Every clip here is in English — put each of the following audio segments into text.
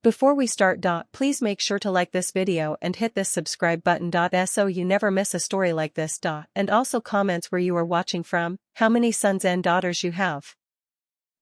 Before we start, please make sure to like this video and hit this subscribe button, so you never miss a story like this. And also comments where you are watching from, how many sons and daughters you have.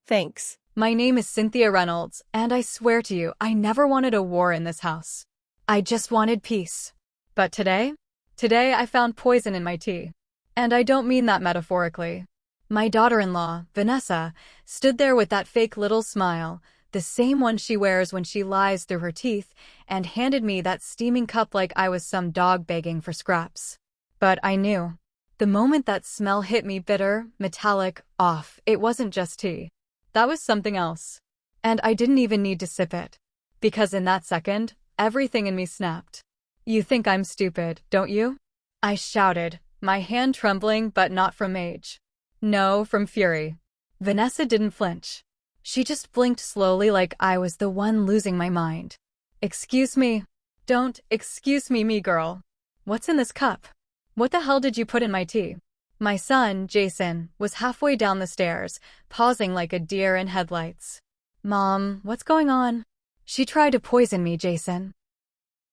Thanks. My name is Cynthia Reynolds, and I swear to you, I never wanted a war in this house. I just wanted peace. But today I found poison in my tea. And I don't mean that metaphorically. My daughter-in-law, Vanessa, stood there with that fake little smile, the same one she wears when she lies through her teeth, and handed me that steaming cup like I was some dog begging for scraps. But I knew. The moment that smell hit me, bitter, metallic, off, it wasn't just tea. That was something else. And I didn't even need to sip it. Because in that second, everything in me snapped. You think I'm stupid, don't you? I shouted, my hand trembling, but not from rage. No, from fury. Vanessa didn't flinch. She just blinked slowly like I was the one losing my mind. Excuse me. Don't excuse me, girl. What's in this cup? What the hell did you put in my tea? My son, Jason, was halfway down the stairs, pausing like a deer in headlights. Mom, what's going on? She tried to poison me, Jason.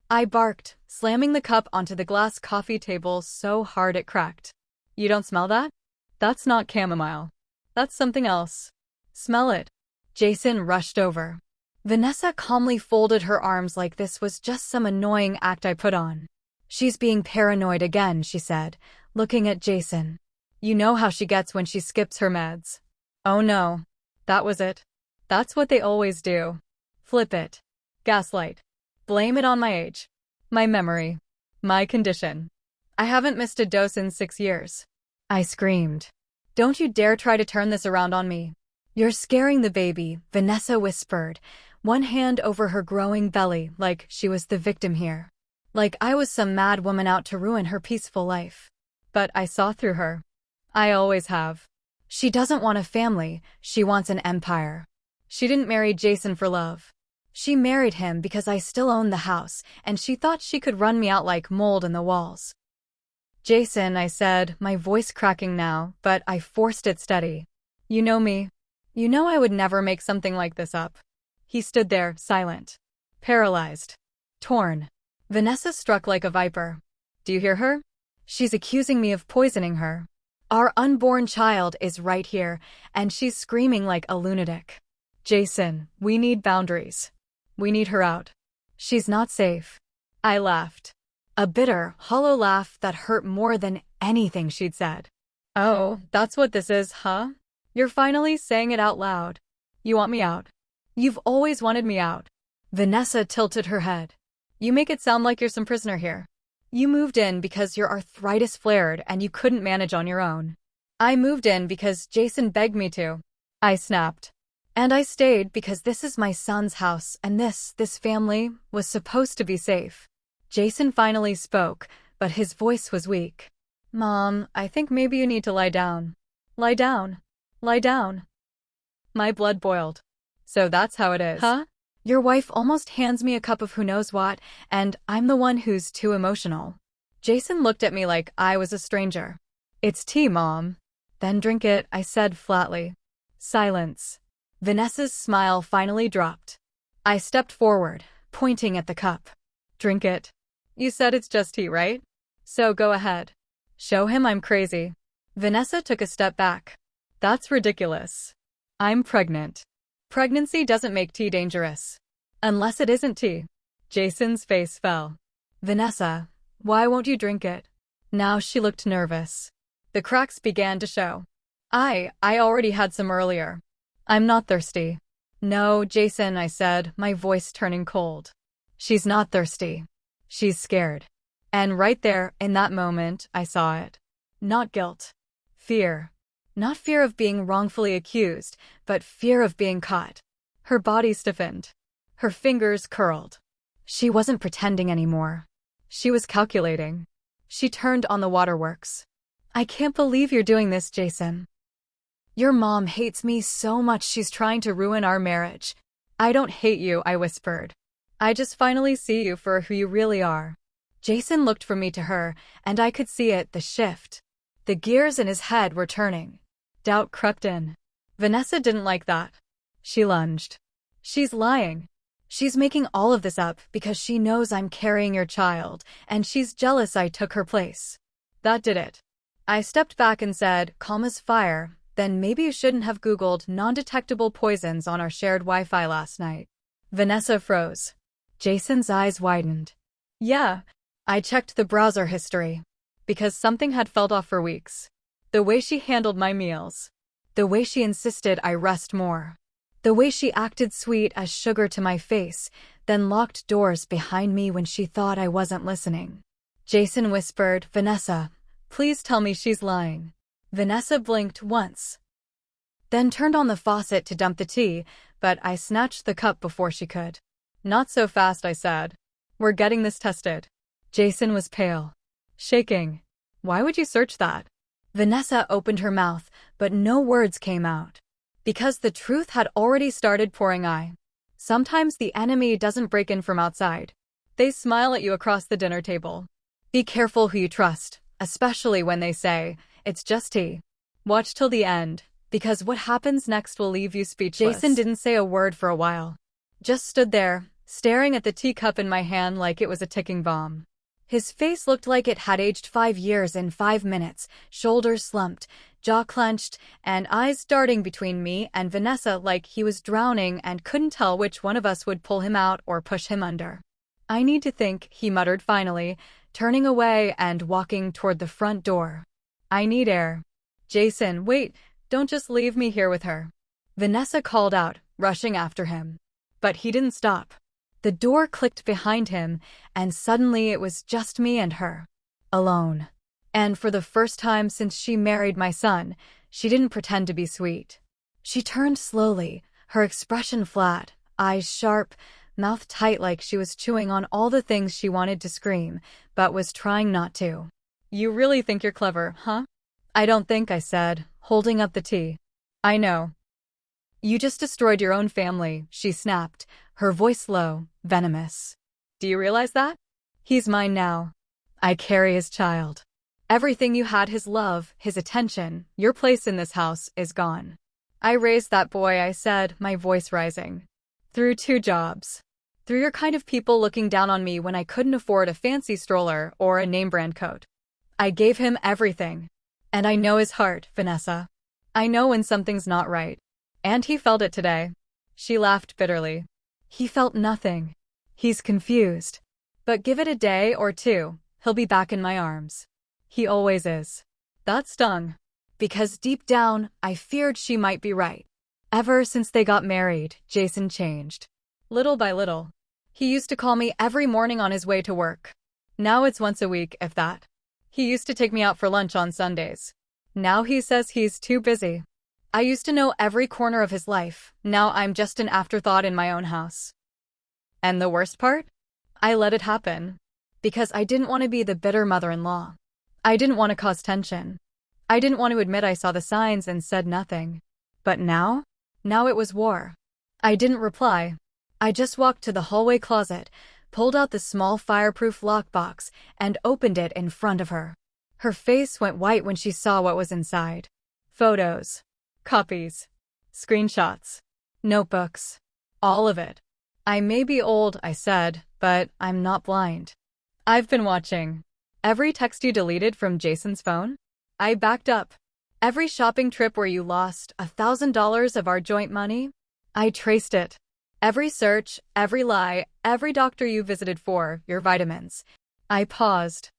I barked, slamming the cup onto the glass coffee table so hard it cracked. You don't smell that? That's not chamomile. That's something else. Smell it. Jason rushed over. Vanessa calmly folded her arms like this was just some annoying act I put on. She's being paranoid again, she said, looking at Jason. You know how she gets when she skips her meds. Oh no. That was it. That's what they always do. Flip it. Gaslight. Blame it on my age. My memory. My condition. I haven't missed a dose in 6 years. I screamed. Don't you dare try to turn this around on me. You're scaring the baby, Vanessa whispered, one hand over her growing belly like she was the victim here. Like I was some mad woman out to ruin her peaceful life. But I saw through her. I always have. She doesn't want a family, she wants an empire. She didn't marry Jason for love. She married him because I still owned the house, and she thought she could run me out like mold in the walls. Jason, I said, my voice cracking now, but I forced it steady. You know me. You know I would never make something like this up. He stood there, silent. Paralyzed. Torn. Vanessa struck like a viper. Do you hear her? She's accusing me of poisoning her. Our unborn child is right here, and she's screaming like a lunatic. Jason, we need boundaries. We need her out. She's not safe. I laughed. A bitter, hollow laugh that hurt more than anything she'd said. Oh, that's what this is, huh? You're finally saying it out loud. You want me out. You've always wanted me out. Vanessa tilted her head. You make it sound like you're some prisoner here. You moved in because your arthritis flared and you couldn't manage on your own. I moved in because Jason begged me to. I snapped. And I stayed because this is my son's house and this family was supposed to be safe. Jason finally spoke, but his voice was weak. Mom, I think maybe you need to lie down. Lie down. Lie down. My blood boiled. So that's how it is. Huh? Your wife almost hands me a cup of who knows what, and I'm the one who's too emotional. Jason looked at me like I was a stranger. It's tea, Mom. Then drink it, I said flatly. Silence. Vanessa's smile finally dropped. I stepped forward, pointing at the cup. Drink it. You said it's just tea, right? So go ahead. Show him I'm crazy. Vanessa took a step back. That's ridiculous. I'm pregnant. Pregnancy doesn't make tea dangerous. Unless it isn't tea. Jason's face fell. Vanessa, why won't you drink it? Now she looked nervous. The cracks began to show. I already had some earlier. I'm not thirsty. No, Jason, I said, my voice turning cold. She's not thirsty. She's scared. And right there, in that moment, I saw it. Not guilt. Fear. Not fear of being wrongfully accused, but fear of being caught. Her body stiffened. Her fingers curled. She wasn't pretending anymore. She was calculating. She turned on the waterworks. I can't believe you're doing this, Jason. Your mom hates me so much she's trying to ruin our marriage. I don't hate you, I whispered. I just finally see you for who you really are. Jason looked from me to her, and I could see it, the shift. The gears in his head were turning. Doubt crept in. Vanessa didn't like that. She lunged. She's lying. She's making all of this up because she knows I'm carrying your child, and she's jealous I took her place. That did it. I stepped back and said, calm as fire, then maybe you shouldn't have Googled non-detectable poisons on our shared Wi-Fi last night. Vanessa froze. Jason's eyes widened. Yeah, I checked the browser history. Because something had felt off for weeks. The way she handled my meals. The way she insisted I rest more. The way she acted sweet as sugar to my face, then locked doors behind me when she thought I wasn't listening. Jason whispered, Vanessa, please tell me she's lying. Vanessa blinked once. Then turned on the faucet to dump the tea, but I snatched the cup before she could. Not so fast, I said. We're getting this tested. Jason was pale. Shaking. Why would you search that? Vanessa opened her mouth, but no words came out. Because the truth had already started pouring out. Sometimes the enemy doesn't break in from outside. They smile at you across the dinner table. Be careful who you trust, especially when they say, it's just tea. Watch till the end, because what happens next will leave you speechless. Jason didn't say a word for a while. Just stood there, staring at the teacup in my hand like it was a ticking bomb. His face looked like it had aged 5 years in 5 minutes, shoulders slumped, jaw clenched, and eyes darting between me and Vanessa like he was drowning and couldn't tell which one of us would pull him out or push him under. I need to think, he muttered finally, turning away and walking toward the front door. I need air. Jason, wait, don't just leave me here with her. Vanessa called out, rushing after him. But he didn't stop. The door clicked behind him, and suddenly it was just me and her. Alone. And for the first time since she married my son, she didn't pretend to be sweet. She turned slowly, her expression flat, eyes sharp, mouth tight like she was chewing on all the things she wanted to scream, but was trying not to. You really think you're clever, huh? I don't think, I said, holding up the tea. I know. You just destroyed your own family, she snapped, her voice low, venomous. Do you realize that? He's mine now. I carry his child. Everything you had, his love, his attention, your place in this house, is gone. I raised that boy, I said, my voice rising. Through 2 jobs. Through your kind of people looking down on me when I couldn't afford a fancy stroller or a name-brand coat. I gave him everything. And I know his heart, Vanessa. I know when something's not right. And he felt it today. She laughed bitterly. He felt nothing. He's confused. But give it a day or 2, he'll be back in my arms. He always is. That stung. Because deep down, I feared she might be right. Ever since they got married, Jason changed. Little by little. He used to call me every morning on his way to work. Now it's once a week, if that. He used to take me out for lunch on Sundays. Now he says he's too busy. I used to know every corner of his life, now I'm just an afterthought in my own house. And the worst part? I let it happen. Because I didn't want to be the bitter mother-in-law. I didn't want to cause tension. I didn't want to admit I saw the signs and said nothing. But now? Now it was war. I didn't reply. I just walked to the hallway closet, pulled out the small fireproof lockbox, and opened it in front of her. Her face went white when she saw what was inside. Photos. Copies. Screenshots. Notebooks. All of it. I may be old, I said, but I'm not blind. I've been watching. Every text you deleted from Jason's phone? I backed up. Every shopping trip where you lost $1,000 of our joint money? I traced it. Every search, every lie, every doctor you visited for your vitamins. I paused.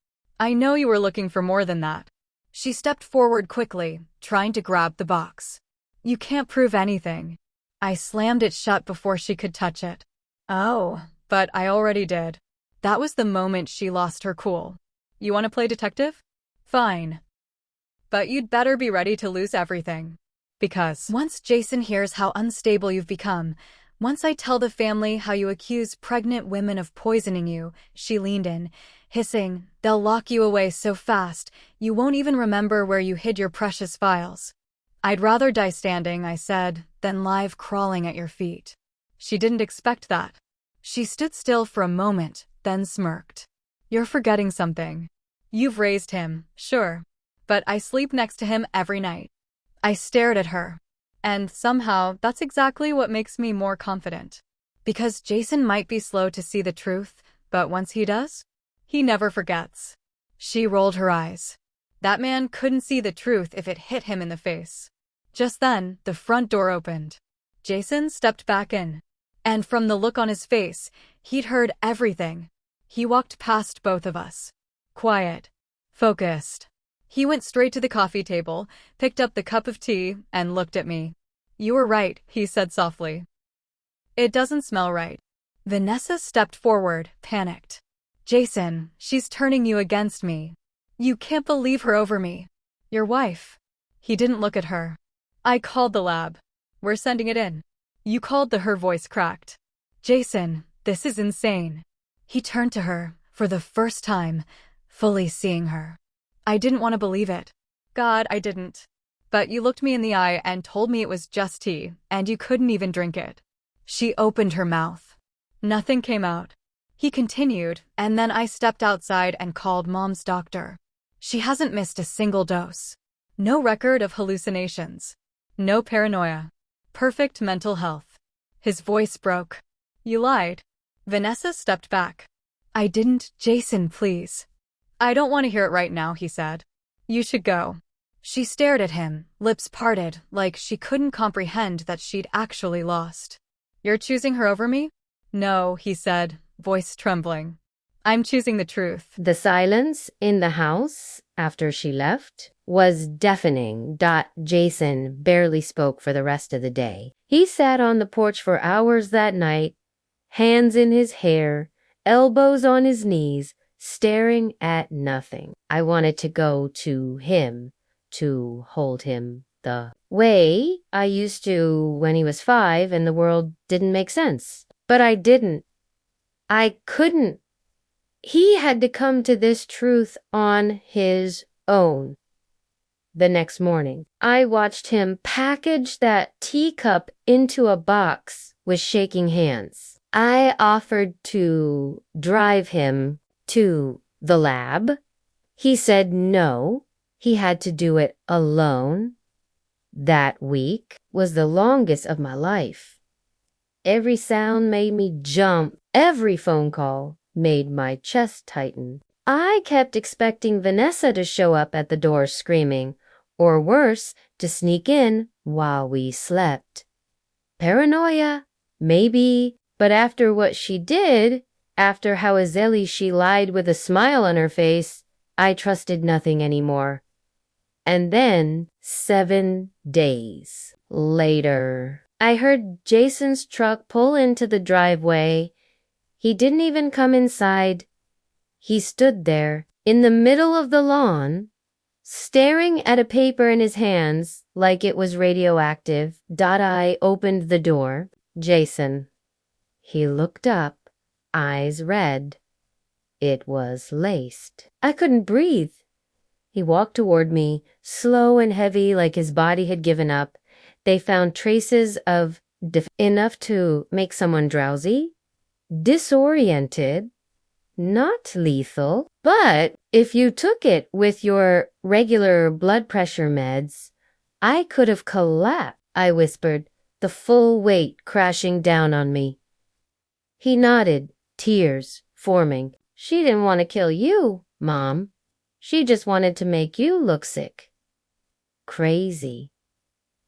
I know you were looking for more than that. She stepped forward quickly, trying to grab the box. You can't prove anything. I slammed it shut before she could touch it. Oh, but I already did. That was the moment she lost her cool. You want to play detective? Fine. But you'd better be ready to lose everything. Because once Jason hears how unstable you've become, once I tell the family how you accuse pregnant women of poisoning you, she leaned in, hissing, they'll lock you away so fast, you won't even remember where you hid your precious files. I'd rather die standing, I said, than live crawling at your feet. She didn't expect that. She stood still for a moment, then smirked. You're forgetting something. You've raised him, sure. But I sleep next to him every night. I stared at her. And somehow, that's exactly what makes me more confident. Because Jason might be slow to see the truth, but once he does, he never forgets. She rolled her eyes. That man couldn't see the truth if it hit him in the face. Just then, the front door opened. Jason stepped back in. And from the look on his face, he'd heard everything. He walked past both of us. Quiet. Focused. He went straight to the coffee table, picked up the cup of tea, and looked at me. "You were right," he said softly. "It doesn't smell right." Vanessa stepped forward, panicked. "Jason, she's turning you against me. You can't believe her over me. Your wife." He didn't look at her. "I called the lab. We're sending it in." "You called her voice cracked. "Jason, this is insane." He turned to her, for the first time, fully seeing her. "I didn't want to believe it. God, I didn't. But you looked me in the eye and told me it was just tea, and you couldn't even drink it." She opened her mouth. Nothing came out. He continued, and then I stepped outside and called Mom's doctor. She hasn't missed a single dose. No record of hallucinations. No paranoia. Perfect mental health. His voice broke. "You lied." Vanessa stepped back. "I didn't, Jason, please." "I don't want to hear it right now," he said. "You should go." She stared at him, lips parted, like she couldn't comprehend that she'd actually lost. "You're choosing her over me?" "No," he said, voice trembling. "I'm choosing the truth." The silence in the house after she left was deafening. Jason barely spoke for the rest of the day. He sat on the porch for hours that night, hands in his hair, elbows on his knees, staring at nothing. I wanted to go to him, to hold him the way I used to when he was 5 and the world didn't make sense. But I didn't. I couldn't. He had to come to this truth on his own. The next morning, I watched him package that teacup into a box with shaking hands. I offered to drive him to the lab. He said no. He had to do it alone. That week was the longest of my life. Every sound made me jump. Every phone call made my chest tighten. I kept expecting Vanessa to show up at the door screaming, or worse, to sneak in while we slept. Paranoia, maybe, but after what she did, after how easily she lied with a smile on her face, I trusted nothing anymore. And then, 7 days later, I heard Jason's truck pull into the driveway. He didn't even come inside. He stood there, in the middle of the lawn, staring at a paper in his hands like it was radioactive. I opened the door. "Jason." He looked up, eyes red. It was laced. I couldn't breathe. He walked toward me, slow and heavy like his body had given up. They found traces of enough to make someone drowsy, disoriented, not lethal. But if you took it with your regular blood pressure meds, I could have collapsed, I whispered, the full weight crashing down on me. He nodded, tears forming. "She didn't want to kill you, Mom. She just wanted to make you look sick. Crazy.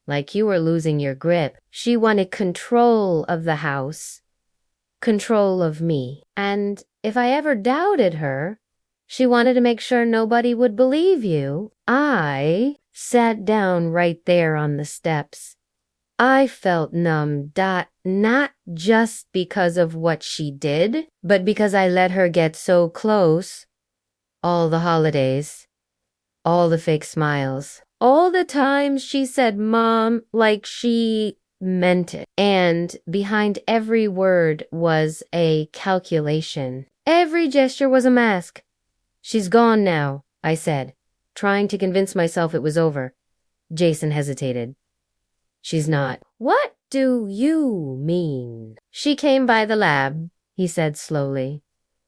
Like you were losing your grip. She wanted control of the house, control of me. And if I ever doubted her, she wanted to make sure nobody would believe you." I sat down right there on the steps. I felt numb, not just because of what she did, but because I let her get so close. All the holidays, all the fake smiles, all the times she said Mom like she meant it. And behind every word was a calculation. Every gesture was a mask. "She's gone now," I said, trying to convince myself it was over. Jason hesitated. "She's not." "What do you mean?" "She came by the lab," he said slowly.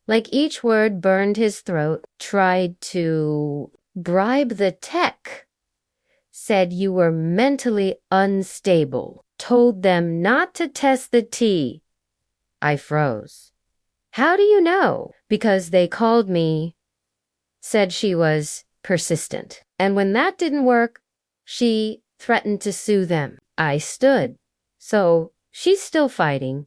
Like each word burned his throat. "Tried to bribe the tech. Said you were mentally unstable. Told them not to test the tea. I froze. How do you know? Because they called me, said she was persistent. And when that didn't work, she threatened to sue them. I stood. So she's still fighting.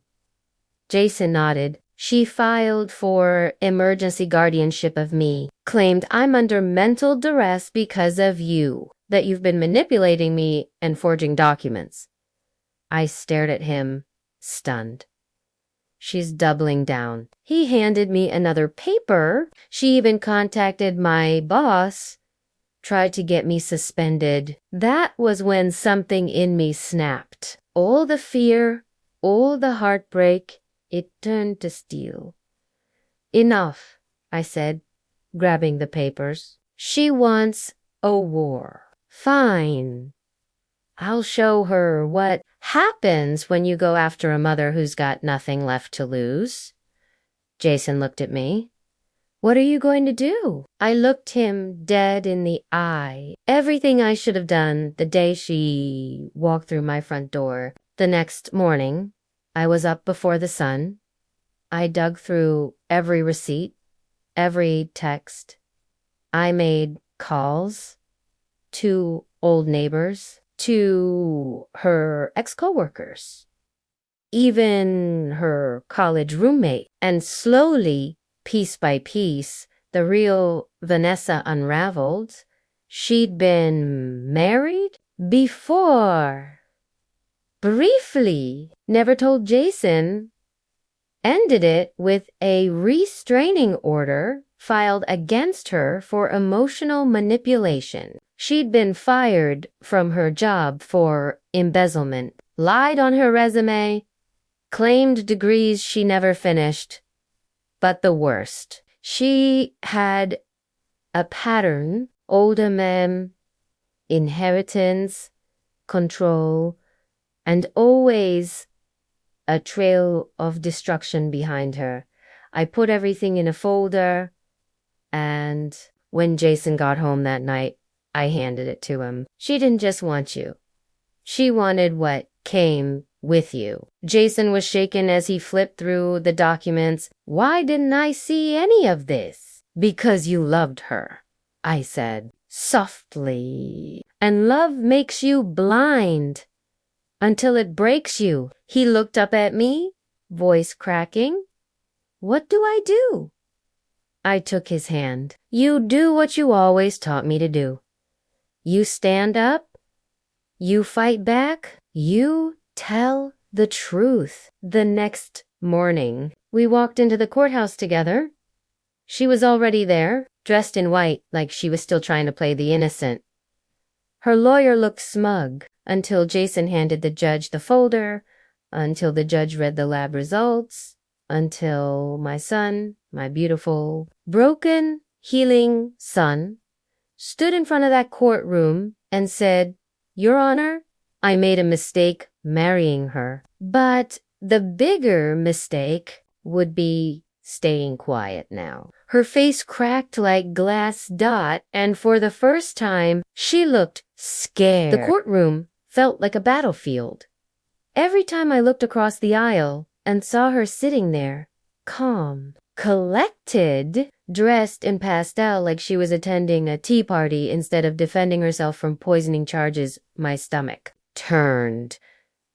Jason nodded. She filed for emergency guardianship of me, claimed I'm under mental duress because of you, that you've been manipulating me and forging documents. I stared at him, stunned. She's doubling down. He handed me another paper. She even contacted my boss, tried to get me suspended. That was when something in me snapped. All the fear, all the heartbreak, it turned to steel. Enough, I said, grabbing the papers. She wants a war. Fine. I'll show her what happens when you go after a mother who's got nothing left to lose. Jason looked at me. What are you going to do? I looked him dead in the eye. Everything I should have done the day she walked through my front door. The next morning, I was up before the sun. I dug through every receipt, every text. I made calls to old neighbors, to her ex-coworkers, even her college roommate. And slowly, piece by piece, the real Vanessa unraveled. She'd been married before. Briefly, never told Jason. Ended it with a restraining order filed against her for emotional manipulation. She'd been fired from her job for embezzlement, lied on her resume, claimed degrees she never finished. But the worst, she had a pattern, older men, inheritance, control, and always a trail of destruction behind her. I put everything in a folder, and when Jason got home that night, I handed it to him. She didn't just want you. She wanted what came with you. Jason was shaken as he flipped through the documents. Why didn't I see any of this? Because you loved her, I said softly. And love makes you blind until it breaks you. He looked up at me, voice cracking. What do I do? I took his hand. You do what you always taught me to do. You stand up. You fight back. You tell the truth. The next morning, we walked into the courthouse together. She was already there, dressed in white like she was still trying to play the innocent. Her lawyer looked smug until Jason handed the judge the folder, until the judge read the lab results, until my son, my beautiful, broken, healing son, stood in front of that courtroom and said, Your Honor, I made a mistake marrying her. But the bigger mistake would be staying quiet now. Her face cracked like glass dot, and for the first time, she looked scared. The courtroom felt like a battlefield. Every time I looked across the aisle and saw her sitting there, calm, collected, dressed in pastel like she was attending a tea party instead of defending herself from poisoning charges, my stomach turned.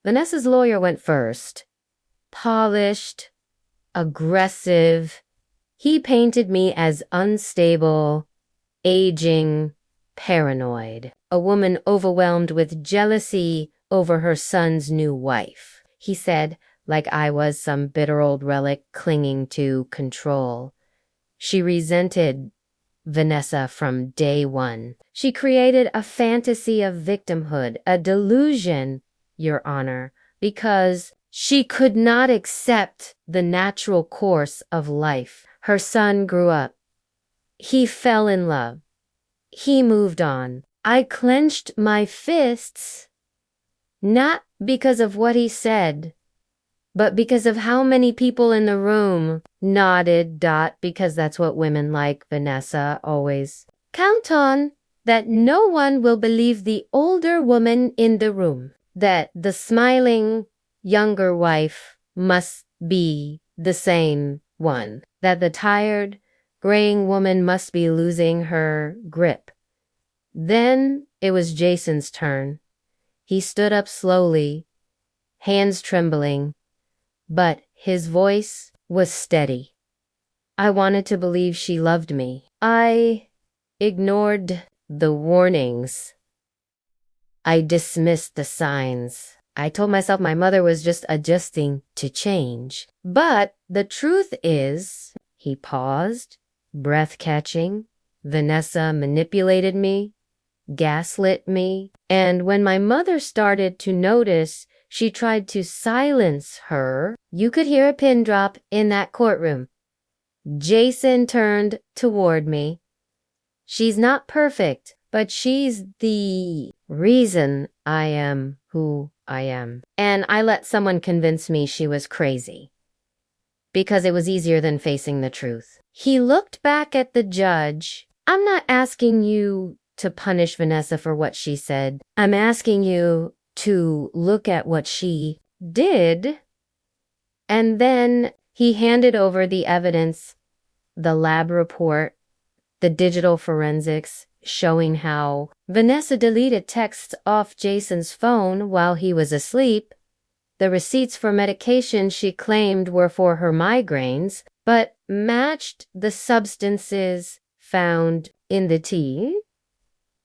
Vanessa's lawyer went first. Polished, aggressive. He painted me as unstable, aging, paranoid. A woman overwhelmed with jealousy over her son's new wife. He said, like I was some bitter old relic clinging to control. She resented Vanessa from day one. She created a fantasy of victimhood, a delusion, Your Honor, because she could not accept the natural course of life. Her son grew up. He fell in love. He moved on. I clenched my fists, not because of what he said, but because of how many people in the room nodded, because that's what women like Vanessa always count on, that no one will believe the older woman in the room, that the smiling younger wife must be the same one, that the tired, graying woman must be losing her grip. Then it was Jason's turn. He stood up slowly, hands trembling, but his voice was steady. I wanted to believe she loved me. I ignored the warnings. I dismissed the signs. I told myself my mother was just adjusting to change. But the truth is, he paused, breath catching. Vanessa manipulated me, gaslit me, and when my mother started to notice, she tried to silence her. You could hear a pin drop in that courtroom. Jason turned toward me. She's not perfect, but she's the reason I am who I am. And I let someone convince me she was crazy, because it was easier than facing the truth. He looked back at the judge. I'm not asking you to punish Vanessa for what she said. I'm asking you to look at what she did. And then he handed over the evidence, the lab report, the digital forensics, showing how Vanessa deleted texts off Jason's phone while he was asleep, the receipts for medication she claimed were for her migraines, but matched the substances found in the tea.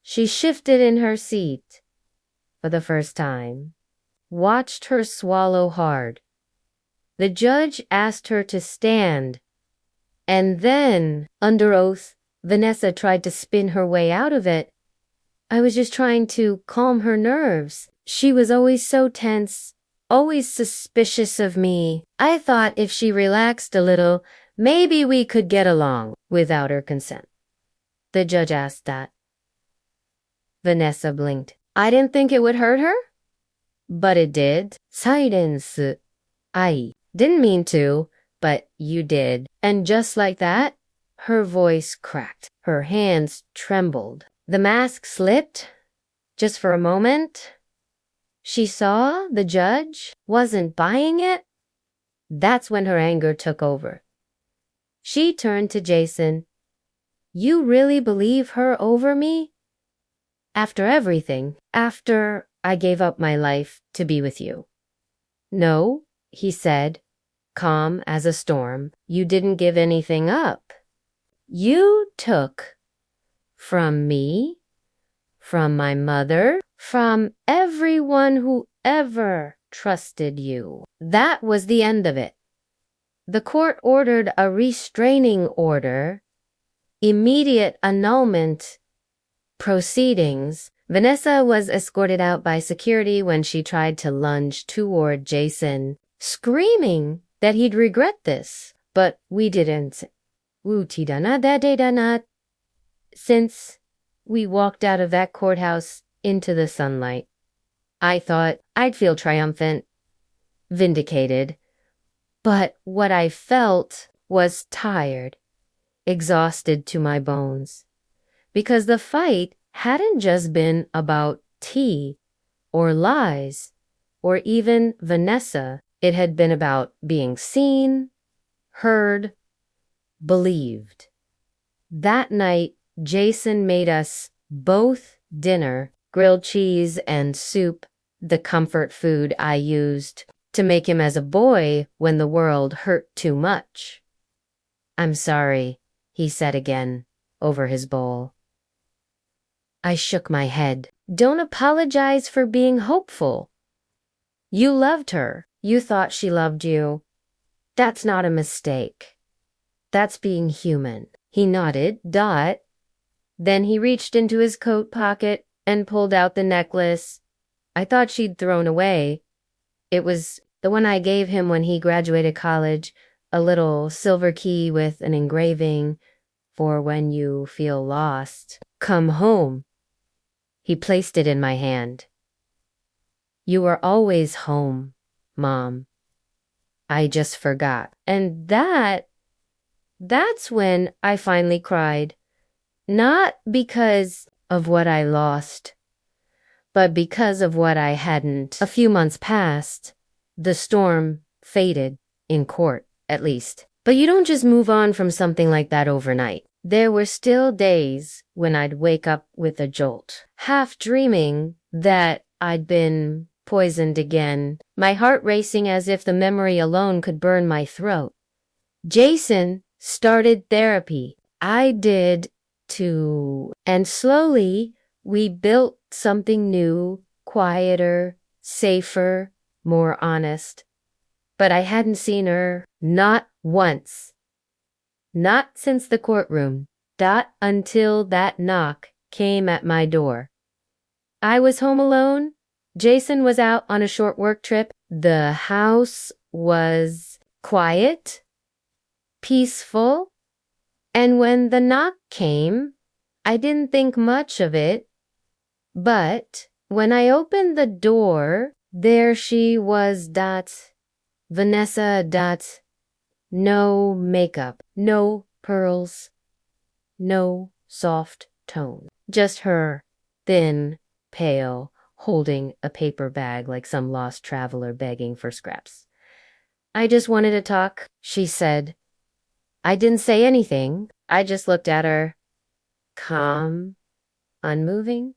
She shifted in her seat for the first time, watched her swallow hard. The judge asked her to stand, and then, under oath, Vanessa tried to spin her way out of it. I was just trying to calm her nerves. She was always so tense, always suspicious of me. I thought if she relaxed a little, maybe we could get along without her consent. The judge asked that. Vanessa blinked. I didn't think it would hurt her, but it did. Silence. I didn't mean to, but you did. And just like that, her voice cracked. Her hands trembled. The mask slipped, just for a moment. She saw the judge wasn't buying it. That's when her anger took over. She turned to Jason. You really believe her over me? After everything, after I gave up my life to be with you. No, he said, calm as a storm. You didn't give anything up. You took from me, from my mother, from everyone who ever trusted you. That was the end of it. The court ordered a restraining order, immediate annulment proceedings. Vanessa was escorted out by security when she tried to lunge toward Jason, screaming that he'd regret this. But we didn't. Since we walked out of that courthouse into the sunlight, I thought I'd feel triumphant, vindicated. But what I felt was tired, exhausted to my bones. Because the fight hadn't just been about tea, or lies, or even Vanessa. It had been about being seen, heard, believed. That night, Jason made us both dinner, grilled cheese and soup, the comfort food I used to make him as a boy when the world hurt too much. I'm sorry, he said again, over his bowl. I shook my head. Don't apologize for being hopeful. You loved her. You thought she loved you. That's not a mistake. That's being human. He nodded. Then he reached into his coat pocket and pulled out the necklace I thought she'd thrown away. It was the one I gave him when he graduated college, a little silver key with an engraving for when you feel lost. Come home. He placed it in my hand. You were always home, Mom. I just forgot. And that's when I finally cried. Not because of what I lost, but because of what I hadn't. A few months passed. The storm faded in court, at least. But you don't just move on from something like that overnight. There were still days when I'd wake up with a jolt, half dreaming that I'd been poisoned again, my heart racing as if the memory alone could burn my throat. Jason started therapy. I did too. And slowly, we built something new, quieter, safer, more honest. But I hadn't seen her, not once. Not since the courtroom, not until that knock came at my door. I was home alone. Jason was out on a short work trip. The house was quiet, peaceful, and when the knock came, I didn't think much of it. But when I opened the door, there she was, Vanessa, no makeup, no pearls, no soft tone. Just her, thin, pale, holding a paper bag like some lost traveler begging for scraps. I just wanted to talk, she said. I didn't say anything. I just looked at her. Calm, unmoving.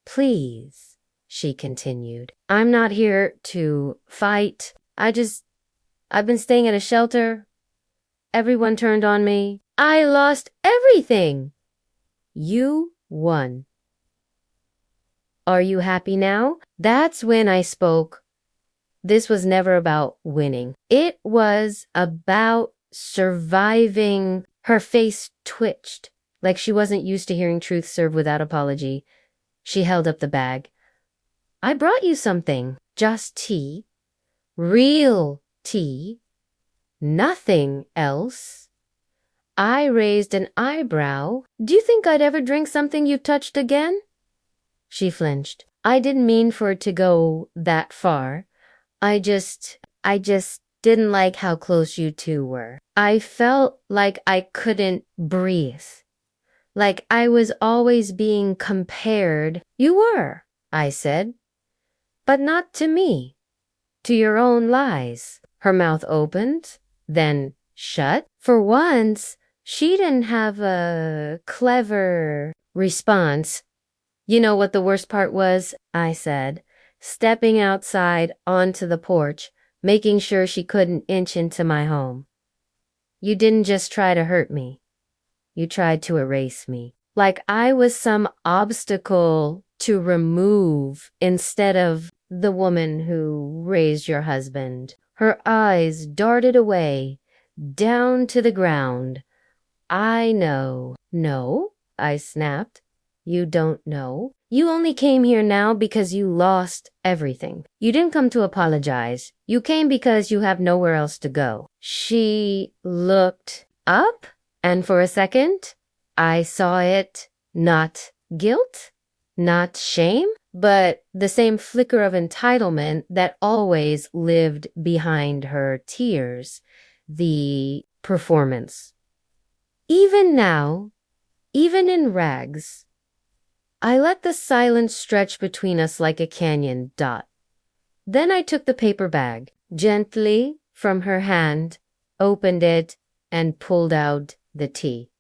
Please, she continued. I'm not here to fight. I've been staying at a shelter. Everyone turned on me. I lost everything. You won. Are you happy now? That's when I spoke. This was never about winning. It was about surviving. Her face twitched, like she wasn't used to hearing truth served without apology. She held up the bag. I brought you something. Just tea. Real tea. Nothing else. I raised an eyebrow. Do you think I'd ever drink something you touched again? She flinched. I didn't mean for it to go that far. I just didn't like how close you two were. I felt like I couldn't breathe. Like I was always being compared. You were, I said. But not to me. To your own lies. Her mouth opened, then shut. For once, she didn't have a clever response. You know what the worst part was? I said, stepping outside onto the porch, making sure she couldn't inch into my home. You didn't just try to hurt me. You tried to erase me. Like I was some obstacle to remove instead of the woman who raised your husband. Her eyes darted away, down to the ground. I know. No, I snapped. You don't know. You only came here now because you lost everything. You didn't come to apologize. You came because you have nowhere else to go. She looked up, and for a second, I saw it. Not guilt, not shame, but the same flicker of entitlement that always lived behind her tears. The performance. Even now, even in rags, I let the silence stretch between us like a canyon. Then I took the paper bag gently from her hand, opened it, and pulled out the tea.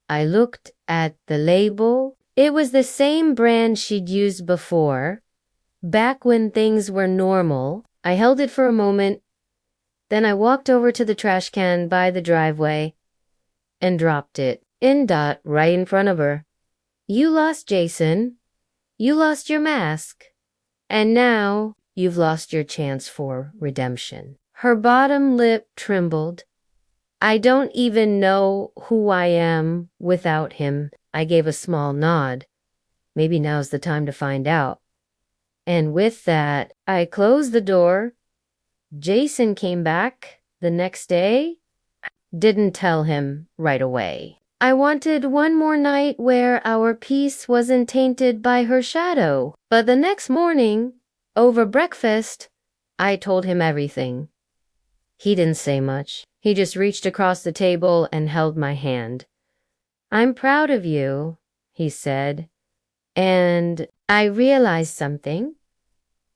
I looked at the label. It was the same brand she'd used before, back when things were normal. I held it for a moment, then I walked over to the trash can by the driveway and dropped it in right in front of her. You lost Jason. You lost your mask. And now you've lost your chance for redemption. Her bottom lip trembled. I don't even know who I am without him. I gave a small nod. Maybe now's the time to find out. And with that, I closed the door. Jason came back the next day. Didn't tell him right away. I wanted one more night where our peace wasn't tainted by her shadow. But the next morning, over breakfast, I told him everything. He didn't say much. He just reached across the table and held my hand. I'm proud of you, he said. And I realized something.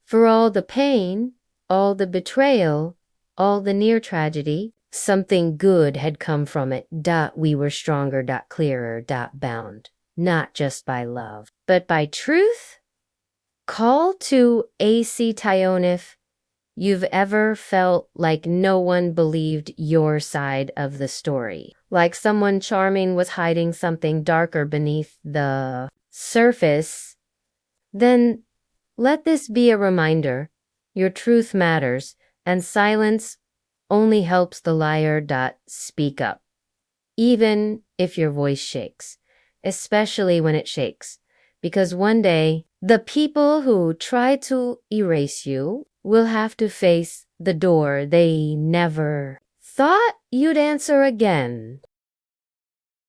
For all the pain, all the betrayal, all the near tragedy, something good had come from it. We were stronger, clearer, bound, not just by love, but by truth. Call to AC Tyone if you've ever felt like no one believed your side of the story, like someone charming was hiding something darker beneath the surface. Then let this be a reminder. Your truth matters, and silence only helps the liar. Speak up. Even if your voice shakes, especially when it shakes, because one day the people who try to erase you will have to face the door they never thought you'd answer again.